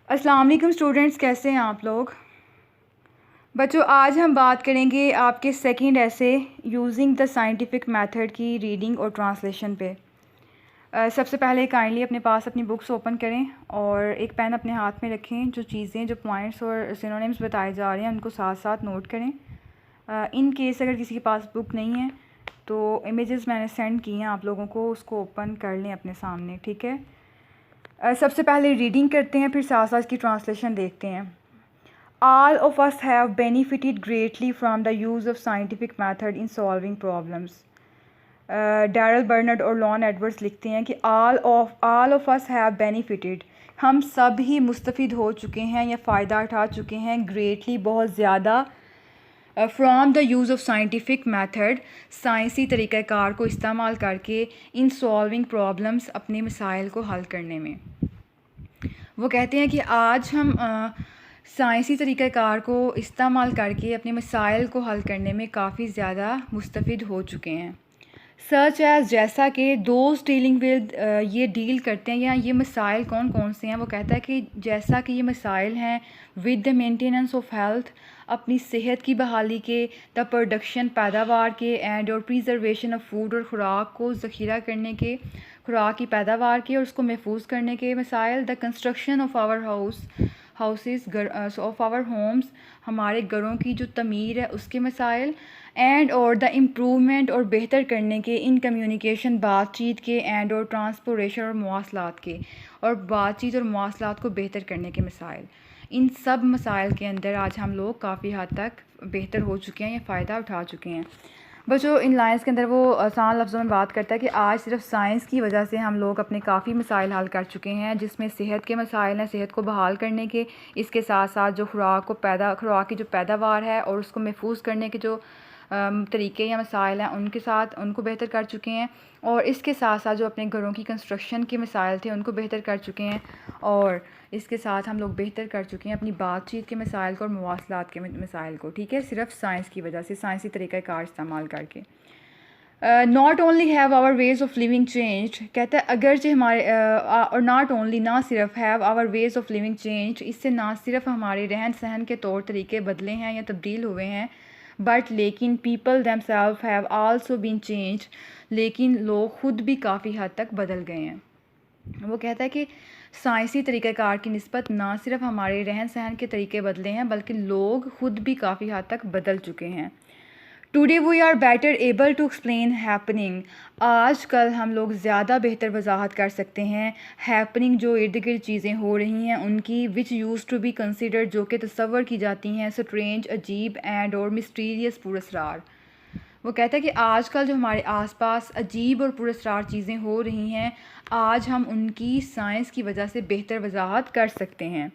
अस्सलाम वालेकुम स्टूडेंट्स, कैसे हैं आप लोग। बच्चों, आज हम बात करेंगे आपके सेकंड ऐसे यूजिंग द साइंटिफिक मेथड की रीडिंग और ट्रांसलेशन पे। सबसे पहले काइंडली अपने पास अपनी बुक्स ओपन करें और एक पेन अपने हाथ में रखें। जो चीज़ें, जो पॉइंट्स और सिनोनिम्स बताए जा रहे हैं उनको साथ साथ नोट करें। इन केस अगर किसी के पास बुक नहीं है तो इमेजेस मैंने सेंड किए हैं आप लोगों को, उसको ओपन कर लें अपने सामने, ठीक है। सबसे पहले रीडिंग करते हैं, फिर साथ साथ की ट्रांसलेशन देखते हैं। All of us have benefited greatly from the use of scientific method in solving problems. Daryl Bernard और लॉन एडवर्ड्स लिखते हैं कि all of us have benefited, हम सब ही मुस्तफ़िद हो चुके हैं या फ़ायदा उठा चुके हैं greatly, बहुत ज़्यादा, from the use of scientific method, साइंसी तरीक़ाकार को इस्तेमाल करके इन सॉल्विंग प्रॉब्लम्स, अपने मसाइल को हल करने में। वो कहते हैं कि आज हम साइंसी तरीक़ाकार को इस्तेमाल करके अपने मसाइल को हल करने में काफ़ी ज़्यादा मुस्तफ़िद हो चुके हैं। सच एज़, जैसा कि दोस्त डीलिंग विद, ये डील करते हैं या ये मसाइल कौन कौन से हैं। वो कहता है कि जैसा कि ये मसाइल हैं with the maintenance of health, अपनी सेहत की बहाली के, द प्रोडक्शन, पैदावार के, एंड और प्रिजर्वेशन ऑफ फूड, और ख़ुराक को ज़ख़ीरा करने के, ख़ुराक की पैदावार के और उसको महफूज करने के मसाइल, the construction of our houses of our homes, हमारे घरों की जो तमीर है उसके मसाइल, एंड और द इम्प्रूवमेंट, और बेहतर करने के, इन कम्युनिकेशन, बातचीत के, एंड और ट्रांसपोर्टेशन, और मवासलात के, और बातचीत और मवासलात को बेहतर करने के मसाइल। इन सब मसाइल के अंदर आज हम लोग काफ़ी हद तक बेहतर हो चुके हैं या फ़ायदा उठा चुके हैं। बच्चों, इन लाइन्स के अंदर वो आसान लफ्ज़ों में बात करता है कि आज सिर्फ साइंस की वजह से हम लोग अपने काफ़ी मसाइल हल कर चुके हैं, जिसमें सेहत के मसाइल हैं, सेहत को बहाल करने के, इसके साथ साथ जो खुराक की जो पैदावार है और उसको महफूज करने के जो तरीके या मसाइल हैं उनके साथ उनको बेहतर कर चुके हैं, और इसके साथ साथ जो अपने घरों की कंस्ट्रक्शन के मसाइल थे उनको बेहतर कर चुके हैं, और इसके साथ हम लोग बेहतर कर चुके हैं अपनी बातचीत के मसाइल को और मवासलात के मसाइल को, ठीक है, सिर्फ साइंस की वजह से, साइंसी तरीक़ाकार इस्तेमाल करके। Not only have our ways of living change, कहता है अगरचे हमारे और नॉट ओनली, ना सिर्फ, have our ways of living change, इससे ना सिर्फ हमारे रहन सहन के तौर तरीके बदले हैं या तब्दील हुए हैं, बट लेकिन people themselves have also been change, लेकिन लोग ख़ुद भी काफ़ी हद तक बदल गए हैं। वो कहता है कि साइंसी तरीक़ाकार की निस्बत ना सिर्फ हमारे रहन सहन के तरीके बदले हैं बल्कि लोग ख़ुद भी काफ़ी हद तक बदल चुके हैं। Today we are better able to explain happening, आज कल हम लोग ज़्यादा बेहतर वजाहत कर सकते हैं हैपनिंग, जो इर्द गिर्द चीज़ें हो रही हैं उनकी, which use to be considered, जो कि तसव्वुर की जाती हैं, स्ट्रेंज, अजीब, एंड और मिस्टीरियस, पुरअसरार। वो कहता है कि आजकल जो हमारे आसपास अजीब और पुरअसरार चीज़ें हो रही हैं, आज हम उनकी साइंस की वजह से बेहतर वजाहत कर सकते हैं।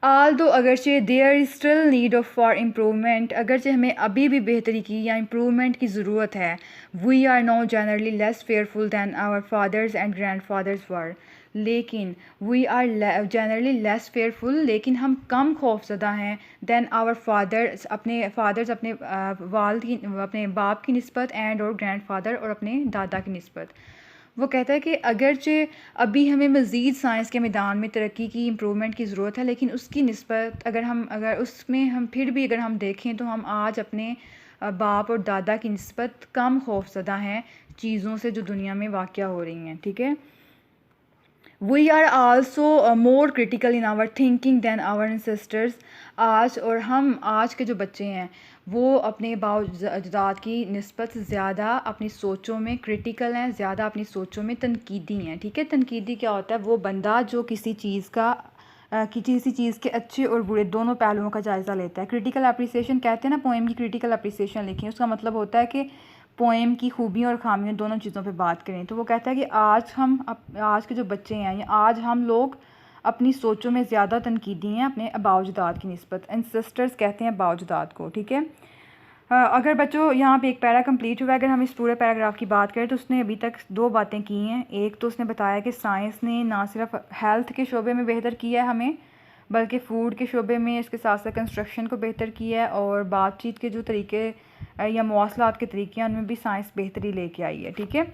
दो अगरचे there is still need of for improvement, अगरचे हमें अभी भी बेहतरी की या इम्प्रूवमेंट की ज़रूरत है, we are now generally less fearful than our fathers and grandfathers were, लेकिन we are generally less fearful, लेकिन हम कम खौफज़दा हैं, दैन आवर फादर्स, अपने वालिद की, अपने बाप की निस्बत, एंड और ग्रैंड फादर, और अपने दादा की निस्बत। वो कहता है कि अगरचे अभी हमें मज़ीद साइंस के मैदान में तरक्की की, इम्प्रूवमेंट की ज़रूरत है, लेकिन उसकी निस्बत अगर उसमें हम फिर भी अगर हम देखें तो हम आज अपने बाप और दादा की निस्बत कम खौफज़दा हैं चीज़ों से जो दुनिया में वाक़या हो रही हैं, ठीक है। We are also more critical in our thinking than our ancestors, आज के जो बच्चे हैं वो अपने बाप-अजदाद की निस्बत ज़्यादा अपनी सोचों में क्रिटिकल हैं, ज़्यादा अपनी सोचों में तनकीदी हैं, ठीक है। तनकीदी क्या होता है? वो बंदा जो किसी चीज़ के अच्छे और बुरे दोनों पहलुओं का जायज़ा लेता है। क्रिटिकल अप्रिसिएशन कहते हैं ना, पोएम की क्रिटिकल अप्रिसिएशन लिखी है, उसका मतलब होता है कि पोएम की खूबियों और खामियों दोनों चीज़ों पे बात करें। तो वो कहता है कि आज के जो बच्चे हैं या आज हम लोग अपनी सोचों में ज़्यादा तनकीदी हैं अपने आबाओ-अजदाद की निस्बत। एंसेस्टर्स कहते हैं आबाओ-अजदाद को, ठीक है। अगर बच्चों यहाँ पे एक पैरा कंप्लीट हुआ है, अगर हम इस पूरे पैराग्राफ की बात करें तो उसने अभी तक दो बातें की हैं। एक तो उसने बताया कि साइंस ने ना सिर्फ हेल्थ के शोबे में बेहतर किया है हमें, बल्कि फ़ूड के शोबे में, इसके साथ साथ कंस्ट्रक्शन को बेहतर किया है, और बातचीत के जो तरीके या मवासलात के तरीके हैं उनमें भी साइंस बेहतरी लेके आई है, ठीक है।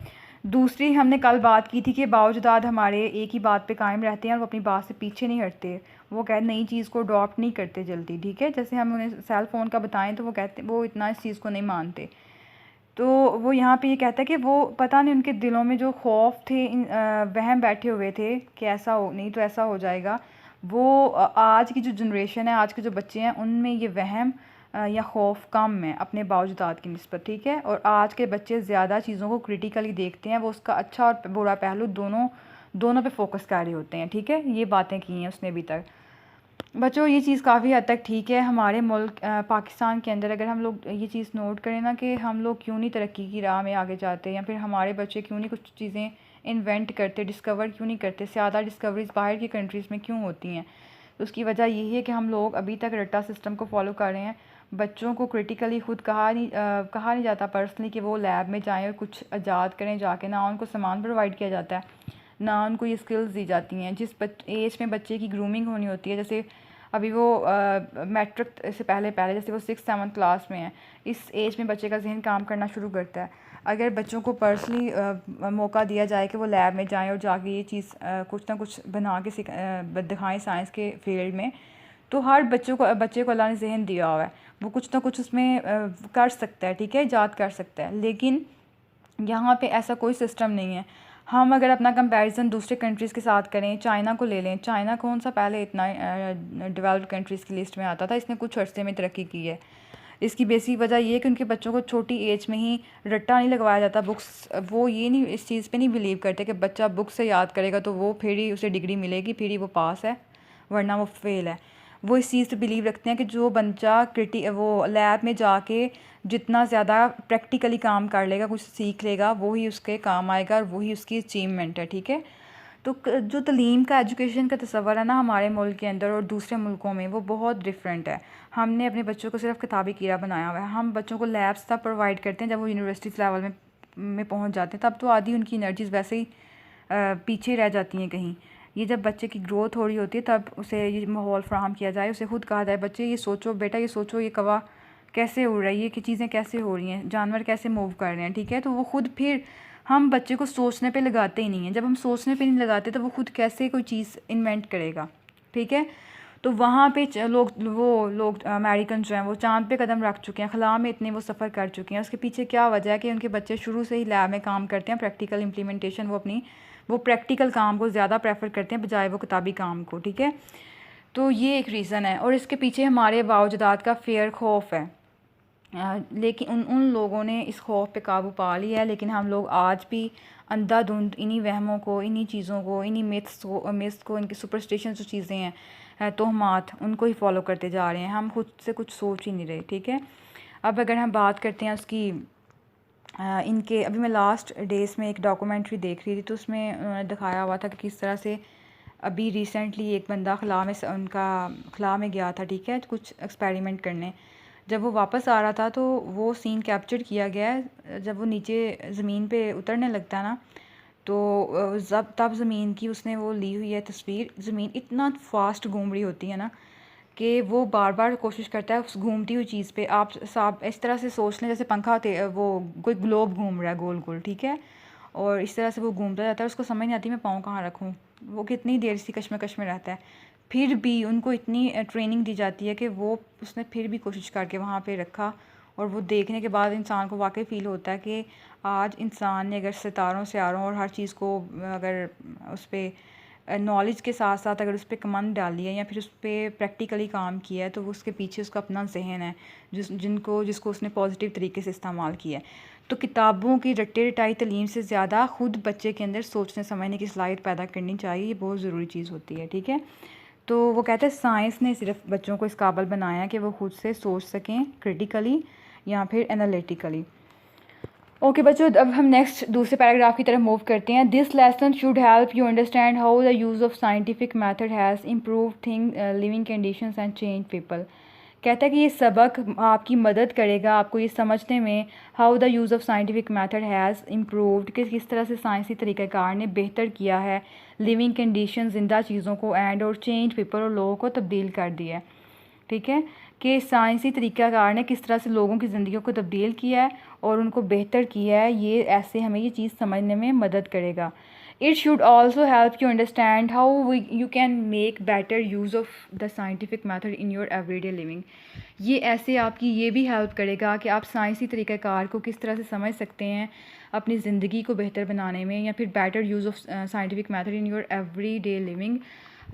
दूसरी हमने कल बात की थी कि बावजूदात हमारे एक ही बात पे कायम रहते हैं और वो अपनी बात से पीछे नहीं हटते, वो नई चीज़ को अडॉप्ट नहीं करते जल्दी, ठीक है। जैसे हम उन्हें सेल फ़ोन का बताएं तो वो इतना इस चीज़ को नहीं मानते। तो वो यहाँ पे ये कहता है कि वो पता नहीं उनके दिलों में जो खौफ थे, वहम बैठे हुए थे कि ऐसा हो नहीं तो ऐसा हो जाएगा, वो आज की जो जनरेशन है, आज के जो बच्चे हैं, उनमें ये वहम या खौफ कम है अपने बावजूदात की निस्बत, ठीक है। और आज के बच्चे ज़्यादा चीज़ों को क्रिटिकली देखते हैं, वो उसका अच्छा और बुरा पहलू दोनों पे फोकस कर रहे होते हैं, ठीक है। ये बातें की हैं उसने अभी तक। बच्चों ये चीज़ काफ़ी हद तक ठीक है। हमारे मुल्क पाकिस्तान के अंदर अगर हम लोग ये चीज़ नोट करें ना कि हम लोग क्यों नहीं तरक्की की राह में आगे जाते, या फिर हमारे बच्चे क्यों नहीं कुछ चीज़ें इन्वेंट करते, डिस्कवर क्यों नहीं करते, ज़्यादा डिस्कवरीज बाहर की कंट्रीज़ में क्यों होती हैं, तो उसकी वजह यही है कि हम लोग अभी तक रट्टा सिस्टम को फॉलो कर रहे हैं। बच्चों को क्रिटिकली खुद कहा नहीं जाता पर्सनली कि वो लैब में जाएँ और कुछ ईजाद करें जाके, ना उनको सामान प्रोवाइड किया जाता है, ना उनको ये स्किल्स दी जाती हैं। जिस एज में बच्चे की ग्रूमिंग होनी होती है, जैसे अभी वो मैट्रिक से पहले जैसे वो 6-7 क्लास में है, इस एज में बच्चे का जहन काम करना शुरू करता है। अगर बच्चों को पर्सनली मौका दिया जाए कि वो लैब में जाएं और जाके ये चीज़ कुछ ना कुछ बना के दिखाएं साइंस के फील्ड में, तो हर बच्चे को अल्लाह ने जहन दिया हुआ है, वो कुछ ना कुछ उसमें कर सकता है, ठीक है, ईजाद कर सकता है। लेकिन यहाँ पे ऐसा कोई सिस्टम नहीं है। हम अगर अपना कंपैरिजन दूसरे कंट्रीज़ के साथ करें, चाइना को ले लें, चाइना कौन सा पहले इतना डेवलप्ड कंट्रीज़ की लिस्ट में आता था, इसने कुछ अर्से में तरक्की की है। इसकी बेसिक वजह ये है कि उनके बच्चों को छोटी एज में ही रट्टा नहीं लगवाया जाता बुक्स, वो ये नहीं, इस चीज़ पे नहीं बिलीव करते कि बच्चा बुक से याद करेगा तो वो फिर ही उसे डिग्री मिलेगी, फिर ही वो पास है, वरना वो फेल है। वो इस चीज़ पे बिलीव रखते हैं कि जो बच्चा वो लैब में जाके जितना ज़्यादा प्रैक्टिकली काम कर लेगा, कुछ सीख लेगा, वो ही उसके काम आएगा और वही उसकी अचीवमेंट है, ठीक है। तो जो तलीम का, एजुकेशन का तस्वर है ना हमारे मुल्क के अंदर और दूसरे मुल्कों में, वो बहुत डिफरेंट है। हमने अपने बच्चों को सिर्फ किताबी कीड़ा बनाया हुआ है। हम बच्चों को लैब्स तब प्रोवाइड करते हैं जब वो यूनिवर्सिटी लेवल में पहुंच जाते हैं, तब तो आधी उनकी एनर्जीज़ वैसे ही पीछे रह जाती हैं कहीं। ये जब बच्चे की ग्रोथ हो रही होती है तब उसे ये माहौल फ़राहम किया जाए, उसे खुद कहा जाए, बच्चे ये सोचो बेटा, ये सोचो ये कौवा कैसे उड़ रही है, कि चीज़ें कैसे हो रही हैं, जानवर कैसे मूव कर रहे हैं, ठीक है। तो वो खुद, फिर हम बच्चे को सोचने पे लगाते ही नहीं हैं। जब हम सोचने पे नहीं लगाते तो वो खुद कैसे कोई चीज़ इन्वेंट करेगा, ठीक है। तो वहाँ पे लोग अमेरिकन जो हैं वो चाँद पे कदम रख चुके हैं, खला में इतने वो सफ़र कर चुके हैं। उसके पीछे क्या वजह है कि उनके बच्चे शुरू से ही लैब में काम करते हैं, प्रैक्टिकल इम्प्लीमेंटेशन, वो प्रैक्टिकल काम को ज़्यादा प्रेफर करते हैं बजाय वो किताबी काम को, ठीक है। तो ये एक रीज़न है और इसके पीछे हमारे बावजूदात का फ़ियर, खौफ है। लेकिन उन लोगों ने इस खौफ पे काबू पा लिया है, लेकिन हम लोग आज भी अंधाधुंध इन्हीं वहमों को, इन्हीं चीज़ों को, इन्हीं मिथ्स को, इनकी सुपरस्टिशन जो चीज़ें हैं, तोहमात, उनको ही फॉलो करते जा रहे हैं। हम खुद से कुछ सोच ही नहीं रहे, ठीक है। अब अगर हम बात करते हैं उसकी इनके, अभी मैं लास्ट डेज़ में एक डॉक्यूमेंट्री देख रही थी, तो उसमें उन्होंने दिखाया हुआ था कि किस तरह से अभी रिसेंटली एक बंदा खला में गया था, ठीक है, कुछ एक्सपेरिमेंट करने। जब वो वापस आ रहा था तो वो सीन कैप्चर किया गया है। जब वो नीचे ज़मीन पे उतरने लगता है ना, तो तब ज़मीन की उसने वो ली हुई है तस्वीर। ज़मीन इतना फास्ट घूम रही होती है ना कि वो बार बार कोशिश करता है उस घूमती हुई चीज़ पे। आप साब इस तरह से सोच लें जैसे पंखा वो कोई ग्लोब घूम रहा है गोल गोल, ठीक है, और इस तरह से वो घूमता जाता है, उसको समझ नहीं आती मैं पाँव कहाँ रखूँ। वो कितनी देर से कश्मकश में रहता है, फिर भी उनको इतनी ट्रेनिंग दी जाती है कि उसने फिर भी कोशिश करके वहाँ पे रखा। और वो देखने के बाद इंसान को वाकई फ़ील होता है कि आज इंसान ने अगर सितारों सियारों और हर चीज़ को अगर उस पर नॉलेज के साथ साथ अगर उस पर कमांड डाली है या फिर उस पर प्रैक्टिकली काम किया है, तो वो उसके पीछे उसका अपना जहन है जिसको उसने पॉजिटिव तरीके से इस्तेमाल किया है। तो किताबों की रट्टे रटाई तलीम से ज़्यादा खुद बच्चे के अंदर सोचने समझने की सलाहियत पैदा करनी चाहिए, ये बहुत ज़रूरी चीज़ होती है, ठीक है। तो वो कहते हैं साइंस ने सिर्फ बच्चों को इस काबिल बनाया कि वो खुद से सोच सकें क्रिटिकली या फिर एनालिटिकली। ओके बच्चों, अब हम नेक्स्ट दूसरे पैराग्राफ की तरफ मूव करते हैं। This lesson should help you understand how the use of scientific method has improve living conditions and change people. कहता है कि ये सबक आपकी मदद करेगा आपको ये समझने में how the use of scientific method has improved, कि किस तरह से साइंसी तरीक़ाकार ने बेहतर किया है लिविंग कंडीशन, ज़िंदा चीज़ों को, एंड और चेंज पीपल, और लोगों को तब्दील कर दिया है, ठीक है। कि साइंसी तरीक़ाकार ने किस तरह से लोगों की ज़िंदगियों को तब्दील किया है और उनको बेहतर किया है। ये ऐसे हमें ये चीज़ समझने में मदद करेगा। It should also help you understand how you can make better use of the scientific method in your everyday living. ये ऐसे आपकी ये भी हेल्प करेगा कि आप साइंसी तरीक़ाकार को किस तरह से समझ सकते हैं अपनी ज़िंदगी को बेहतर बनाने में, या फिर better use of scientific method in your everyday living.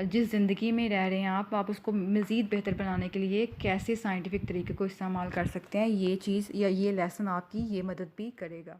जिस ज़िंदगी में रह रहे हैं आप उसको मज़ीद बेहतर बनाने के लिए कैसे साइंटिफिक तरीके को इस्तेमाल कर सकते हैं। ये चीज़ या ये लेसन आपकी ये मदद भी करेगा।